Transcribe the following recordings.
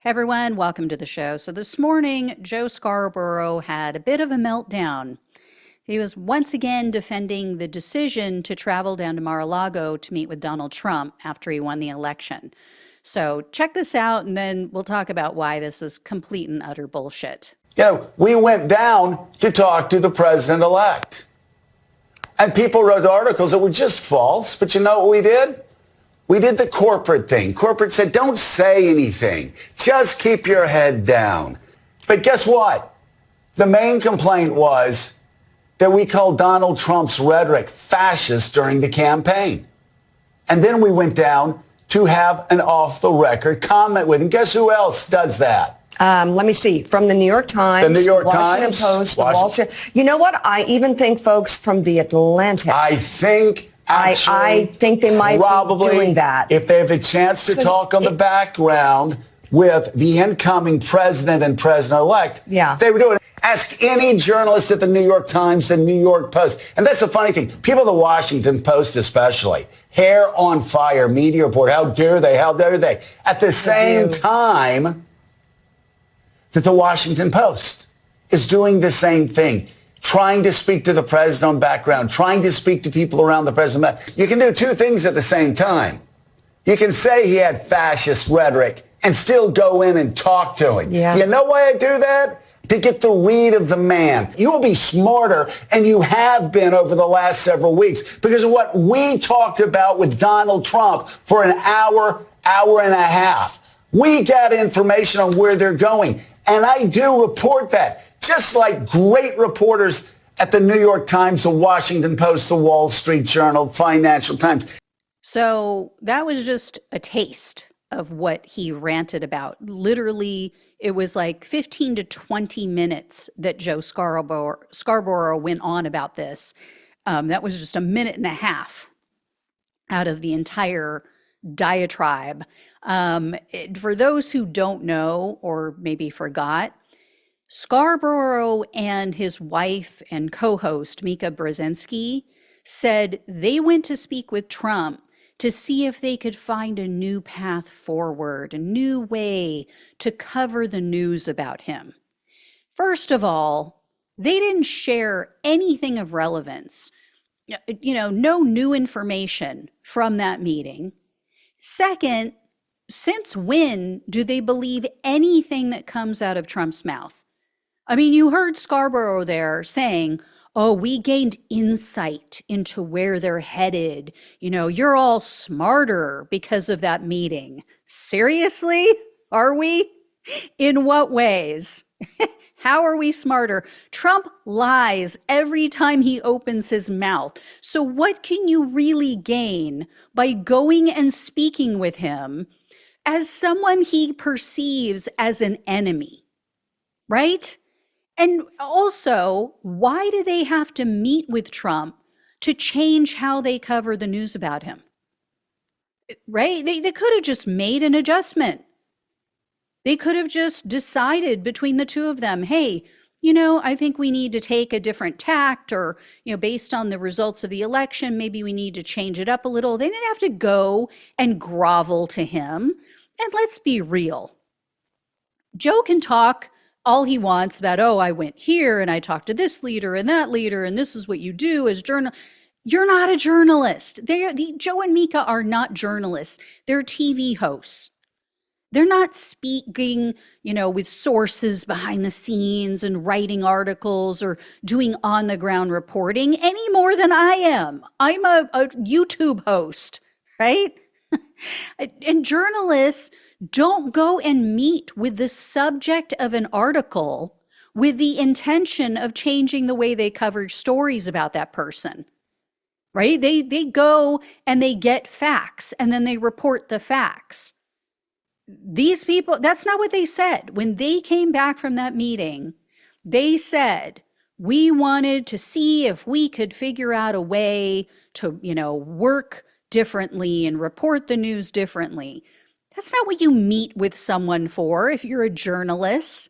Hey everyone, welcome to the show. So this morning, Joe Scarborough had a bit of a meltdown. He was once again defending the decision to travel down to Mar-a-Lago to meet with Donald Trump after he won the election. So check this out, and then we'll talk about why this is complete and utter bullshit. We went down to talk to the president-elect. And people wrote articles that were just false, but you know what we did? We did the corporate thing. Corporate said, don't say anything. Just keep your head down. But guess what? The main complaint was that we called Donald Trump's rhetoric fascist during the campaign. And then we went down to have an off-the-record comment with him. Guess who else does that? Let me see. From the New York Times, the New York Washington Times, Post, the Wall Street. You know what? I even think folks from the Atlantic. I think I think they might be doing that. If they have a chance to talk on the background with the incoming president and president-elect, they would do it. Ask any journalist at the New York Times, the New York Post. And that's the funny thing. People at the Washington Post especially, hair on fire, media report, how dare they, how dare they. At the same time that the Washington Post is doing the same thing, trying to speak to the president on background, trying to speak to people around the president. You can do two things at the same time. You can say he had fascist rhetoric and still go in and talk to him. Yeah. You know why I do that? To get the read of the man. You will be smarter, and you have been over the last several weeks, because of what we talked about with Donald Trump for an hour and a half. We got information on where they're going, and I do report that. Just like great reporters at the New York Times, the Washington Post, the Wall Street Journal, Financial Times. So that was just a taste of what he ranted about. Literally, it was like 15 to 20 minutes that Joe Scarborough went on about this. That was just a minute and a half out of the entire diatribe. For those who don't know or maybe forgot, Scarborough and his wife and co-host Mika Brzezinski said they went to speak with Trump to see if they could find a new path forward, a new way to cover the news about him. First of all, they didn't share anything of relevance, no new information from that meeting. Second, since when do they believe anything that comes out of Trump's mouth? I mean, you heard Scarborough there saying, oh, we gained insight into where they're headed. You're all smarter because of that meeting. Seriously? Are we? In what ways? How are we smarter? Trump lies every time he opens his mouth. So what can you really gain by going and speaking with him as someone he perceives as an enemy? Right? And also, why do they have to meet with Trump to change how they cover the news about him? Right? They could have just made an adjustment. They could have just decided between the two of them, hey, I think we need to take a different tact, or, based on the results of the election, maybe we need to change it up a little. They didn't have to go and grovel to him. And let's be real. Joe can talk all he wants about, oh, I went here and I talked to this leader and that leader, and this is what you do as journal. You're not a journalist. Joe and Mika are not journalists. They're TV hosts. They're not speaking, with sources behind the scenes and writing articles or doing on-the-ground reporting any more than I am. I'm a YouTube host, right? And journalists don't go and meet with the subject of an article with the intention of changing the way they cover stories about that person, right? They go and they get facts, and then they report the facts. These people, that's not what they said. When they came back from that meeting, they said, we wanted to see if we could figure out a way to, work differently and report the news differently. That's not what you meet with someone for if you're a journalist.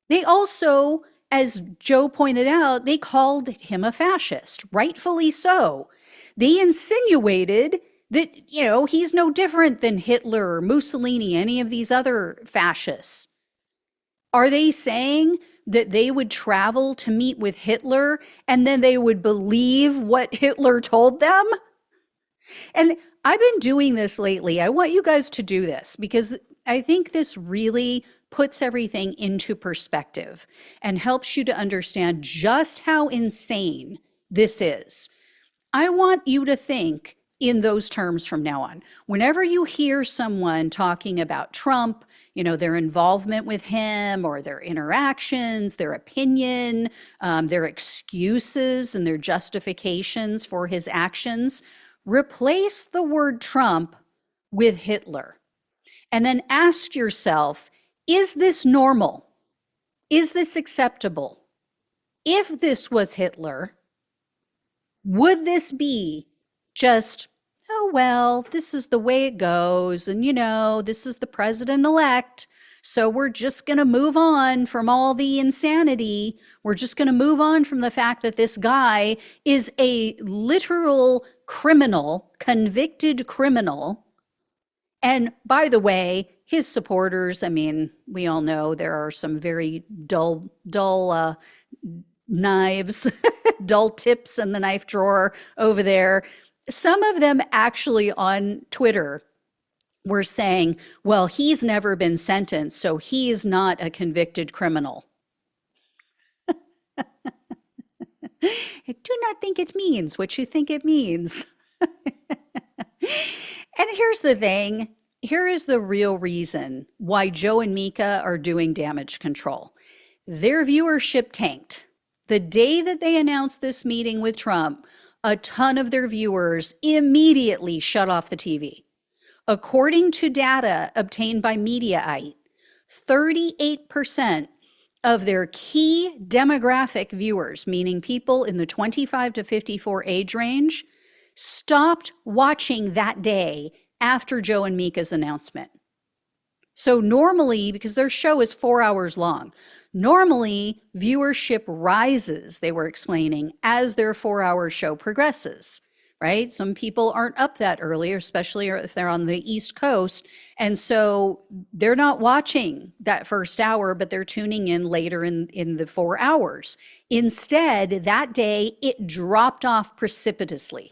They also, as Joe pointed out, they called him a fascist, rightfully so. They insinuated that, he's no different than Hitler or Mussolini, any of these other fascists. Are they saying that they would travel to meet with Hitler and then they would believe what Hitler told them? And I've been doing this lately. I want you guys to do this because I think this really puts everything into perspective and helps you to understand just how insane this is. I want you to think in those terms from now on. Whenever you hear someone talking about Trump, their involvement with him or their interactions, their opinion, their excuses and their justifications for his actions, replace the word Trump with Hitler. And then ask yourself, is this normal? Is this acceptable? If this was Hitler, would this be just, oh, well, this is the way it goes. And, this is the president-elect. So we're just going to move on from all the insanity. We're just going to move on from the fact that this guy is a literal criminal, convicted criminal. And by the way, his supporters, we all know there are some very dull knives, dull tips in the knife drawer over there. Some of them actually on Twitter were saying, well, he's never been sentenced, so he is not a convicted criminal. I do not think it means what you think it means. And here's the thing. Here is the real reason why Joe and Mika are doing damage control. Their viewership tanked. The day that they announced this meeting with Trump, a ton of their viewers immediately shut off the TV. According to data obtained by Mediaite, 38% of their key demographic viewers, meaning people in the 25 to 54 age range, stopped watching that day after Joe and Mika's announcement. So normally, because their show is 4 hours long, normally viewership rises, they were explaining, as their 4-hour show progresses, right? Some people aren't up that early, especially if they're on the East Coast. And so they're not watching that first hour, but they're tuning in later in the 4 hours. Instead, that day, it dropped off precipitously.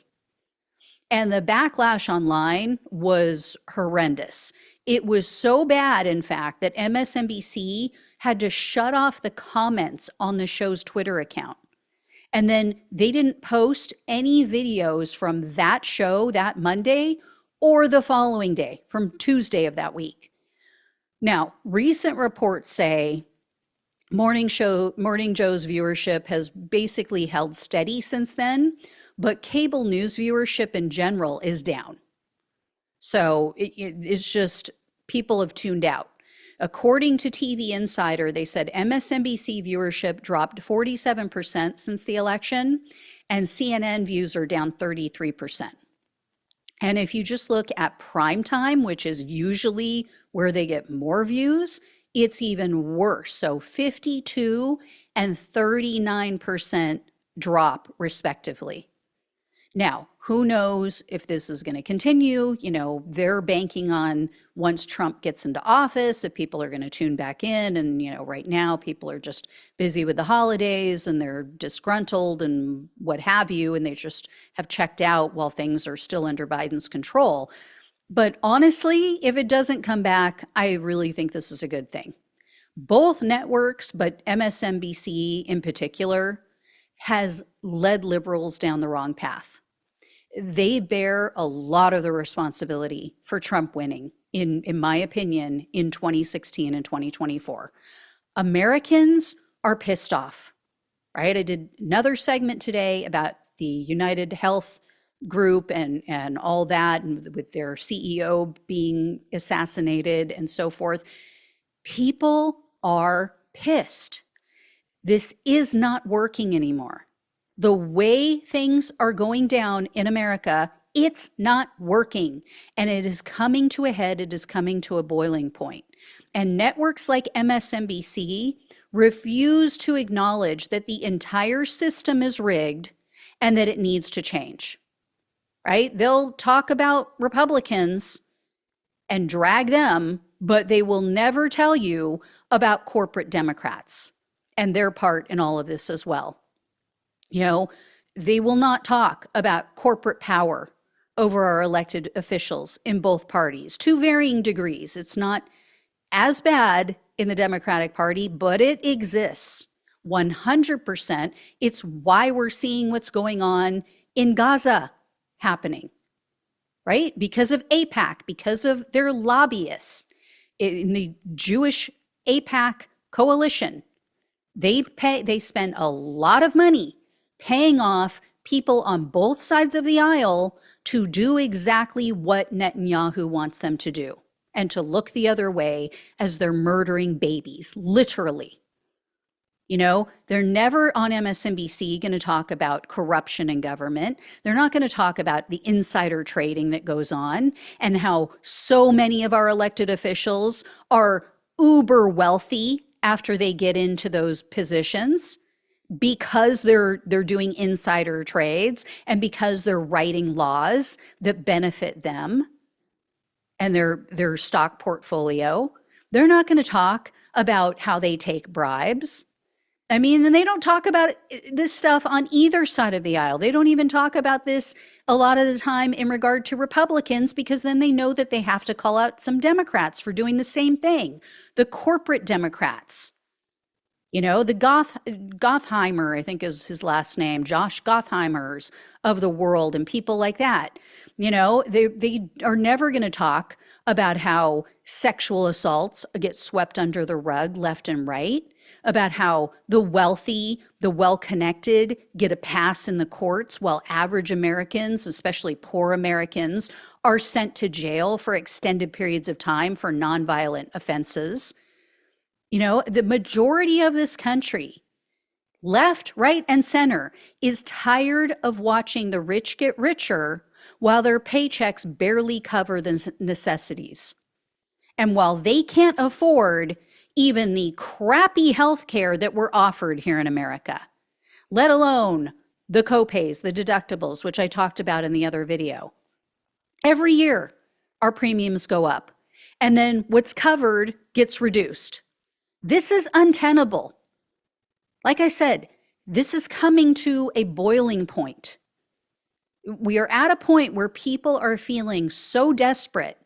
And the backlash online was horrendous. It was so bad, in fact, that MSNBC had to shut off the comments on the show's Twitter account. And then they didn't post any videos from that show that Monday or the following day, from Tuesday of that week. Now, recent reports say Morning Joe's viewership has basically held steady since then, but cable news viewership in general is down. So it's just people have tuned out. According to TV Insider, they said MSNBC viewership dropped 47% since the election, and CNN views are down 33%. And if you just look at prime time, which is usually where they get more views, it's even worse. So 52 and 39% drop respectively. Now, who knows if this is going to continue? They're banking on once Trump gets into office, that people are going to tune back in. And, right now people are just busy with the holidays and they're disgruntled and what have you. And they just have checked out while things are still under Biden's control. But honestly, if it doesn't come back, I really think this is a good thing. Both networks, but MSNBC in particular, has led liberals down the wrong path. They bear a lot of the responsibility for Trump winning, in my opinion, in 2016 and 2024. Americans are pissed off, right? I did another segment today about the United Health Group and all that, and with their CEO being assassinated and so forth. People are pissed. This is not working anymore. The way things are going down in America, it's not working. And it is coming to a head. It is coming to a boiling point. And networks like MSNBC refuse to acknowledge that the entire system is rigged and that it needs to change. right? They'll talk about Republicans and drag them, but they will never tell you about corporate Democrats and their part in all of this as well. You know, they will not talk about corporate power over our elected officials in both parties to varying degrees. It's not as bad in the Democratic Party, but it exists 100%. It's why we're seeing what's going on in Gaza happening, right? Because of AIPAC, because of their lobbyists in the Jewish AIPAC coalition. They spend a lot of money paying off people on both sides of the aisle to do exactly what Netanyahu wants them to do, and to look the other way as they're murdering babies, literally. You know, they're never on MSNBC going to talk about corruption in government. They're not going to talk about the insider trading that goes on and how so many of our elected officials are uber wealthy after they get into those positions, because they're doing insider trades and because they're writing laws that benefit them and their stock portfolio. They're not going to talk about how they take bribes. I mean, and they don't talk about this stuff on either side of the aisle. They don't even talk about this a lot of the time in regard to Republicans, because then they know that they have to call out some Democrats for doing the same thing. The corporate Democrats. You know, the Gottheimer, I think is his last name, Josh Gottheimers of the world, and people like that. You know, they are never going to talk about how sexual assaults get swept under the rug left and right, about how the wealthy, the well-connected get a pass in the courts while average Americans, especially poor Americans, are sent to jail for extended periods of time for nonviolent offenses. You know, the majority of this country, left, right, and center, is tired of watching the rich get richer while their paychecks barely cover the necessities. And while they can't afford even the crappy health care that we're offered here in America, let alone the copays, the deductibles, which I talked about in the other video. Every year, our premiums go up, and then what's covered gets reduced. This is untenable. Like I said, this is coming to a boiling point. We are at a point where people are feeling so desperate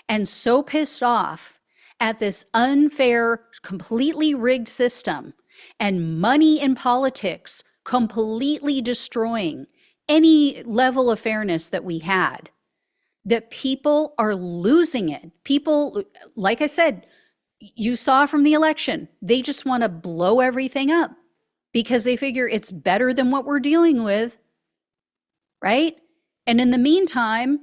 and so pissed off at this unfair, completely rigged system, and money in politics completely destroying any level of fairness that we had, that people are losing it. People, like I said, you saw from the election, they just want to blow everything up because they figure it's better than what we're dealing with, right? And in the meantime,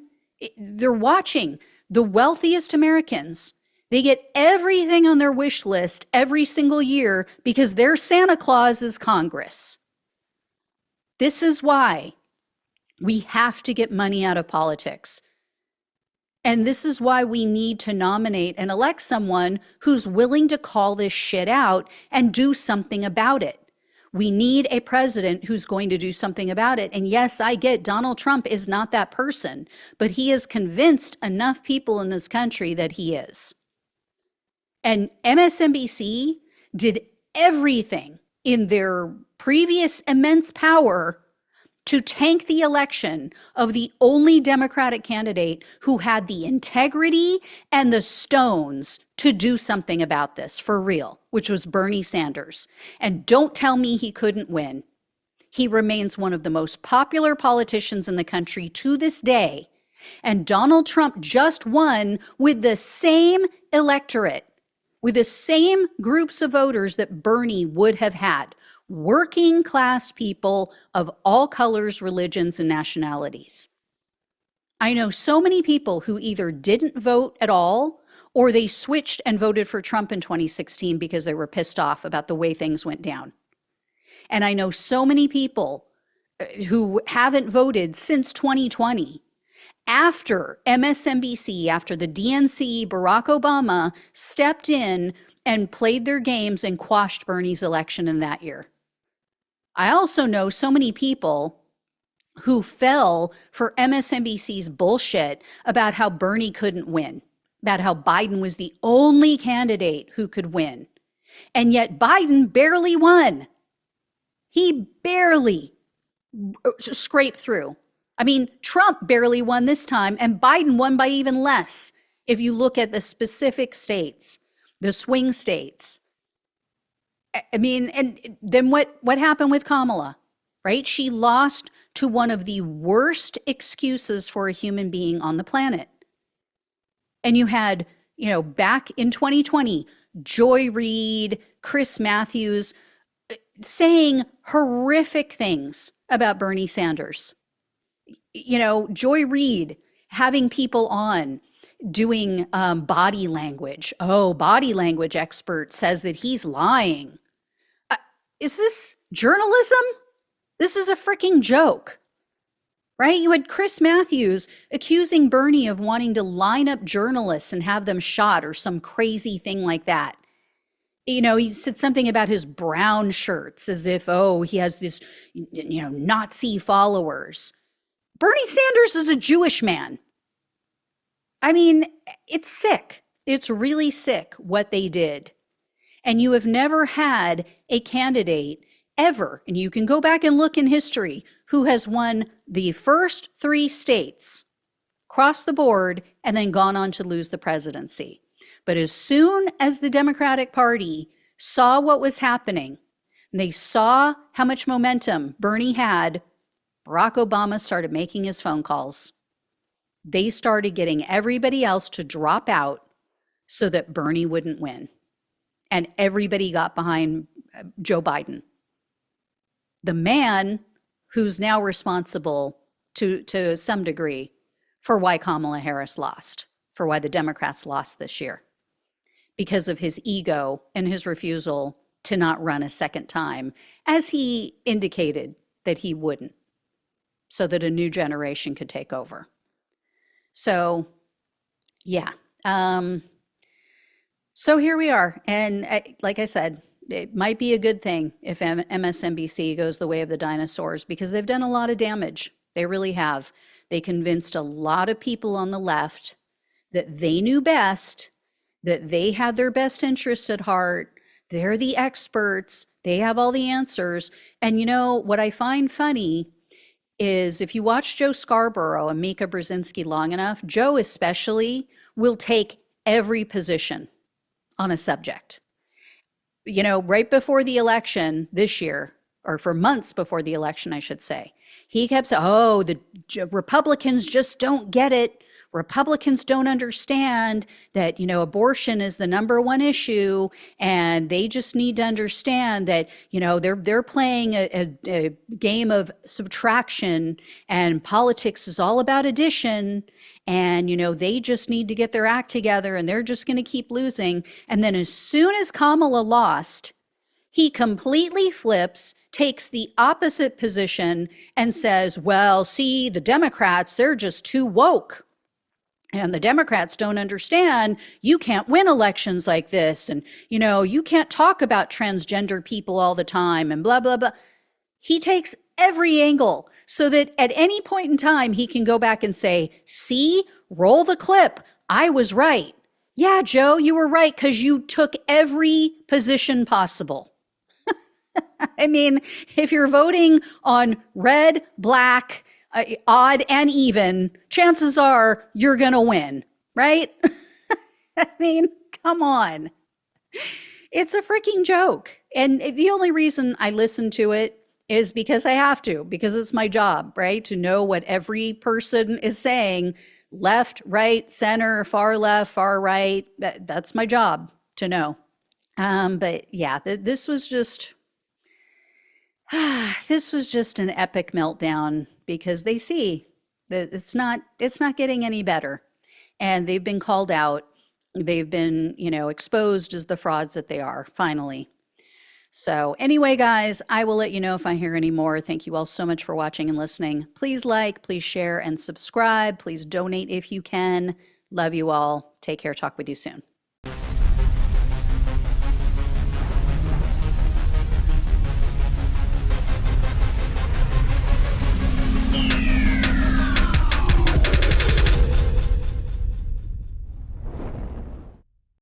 they're watching the wealthiest Americans. They get everything on their wish list every single year because their Santa Claus is Congress. This is why we have to get money out of politics. And this is why we need to nominate and elect someone who's willing to call this shit out and do something about it. We need a president who's going to do something about it. And yes, I get Donald Trump is not that person, but he has convinced enough people in this country that he is. And MSNBC did everything in their previous immense power to tank the election of the only Democratic candidate who had the integrity and the stones to do something about this for real, which was Bernie Sanders. And don't tell me he couldn't win. He remains one of the most popular politicians in the country to this day. And Donald Trump just won with the same electorate, with the same groups of voters that Bernie would have had. Working class people of all colors, religions, and nationalities. I know so many people who either didn't vote at all or they switched and voted for Trump in 2016 because they were pissed off about the way things went down. And I know so many people who haven't voted since 2020 after MSNBC, after the DNC, Barack Obama stepped in and played their games and quashed Bernie's election in that year. I also know so many people who fell for MSNBC's bullshit about how Bernie couldn't win, about how Biden was the only candidate who could win. And yet Biden barely won. He barely scraped through. I mean, Trump barely won this time, and Biden won by even less. If you look at the specific states, the swing states. I mean, and then what happened with Kamala, right? She lost to one of the worst excuses for a human being on the planet. And you had, back in 2020, Joy Reid, Chris Matthews saying horrific things about Bernie Sanders. Joy Reid having people on doing body language. Oh, body language expert says that he's lying. Is this journalism? This is a freaking joke, right? You had Chris Matthews accusing Bernie of wanting to line up journalists and have them shot or some crazy thing like that. He said something about his brown shirts as if, he has this, Nazi followers. Bernie Sanders is a Jewish man. I mean, it's sick. It's really sick what they did. And you have never had a candidate ever, and you can go back and look in history, who has won the first 3 states, across the board, and then gone on to lose the presidency. But as soon as the Democratic Party saw what was happening, and they saw how much momentum Bernie had, Barack Obama started making his phone calls. They started getting everybody else to drop out so that Bernie wouldn't win. And everybody got behind Joe Biden, the man who's now responsible to some degree for why Kamala Harris lost, for why the Democrats lost this year, because of his ego and his refusal to not run a second time, as he indicated that he wouldn't, so that a new generation could take over. So, yeah. So here we are. And like I said, it might be a good thing if MSNBC goes the way of the dinosaurs, because they've done a lot of damage. They really have. They convinced a lot of people on the left that they knew best, that they had their best interests at heart. They're the experts. They have all the answers. And what I find funny is if you watch Joe Scarborough and Mika Brzezinski long enough, Joe especially will take every position on a subject. Right before the election this year, or for months before the election, I should say, he kept saying, the Republicans just don't get it. Republicans don't understand that, abortion is the number one issue, and they just need to understand that, they're playing a game of subtraction, and politics is all about addition, and, they just need to get their act together, and they're just going to keep losing. And then as soon as Kamala lost, he completely flips, takes the opposite position, and says, well, see, the Democrats, they're just too woke. And the Democrats don't understand you can't win elections like this. And, you can't talk about transgender people all the time and blah, blah, blah. He takes every angle so that at any point in time, he can go back and say, see, roll the clip. I was right. Yeah, Joe, you were right because you took every position possible. I mean, if you're voting on red, black, odd and even, chances are you're going to win, right? I mean, come on. It's a freaking joke. And the only reason I listen to it is because I have to, because it's my job, right? To know what every person is saying, left, right, center, far left, far right. That's my job to know. But yeah, this was just an epic meltdown, because they see that it's not getting any better. And they've been called out. They've been, exposed as the frauds that they are, finally. So anyway, guys, I will let you know if I hear any more. Thank you all so much for watching and listening. Please like, please share and subscribe. Please donate if you can. Love you all. Take care. Talk with you soon.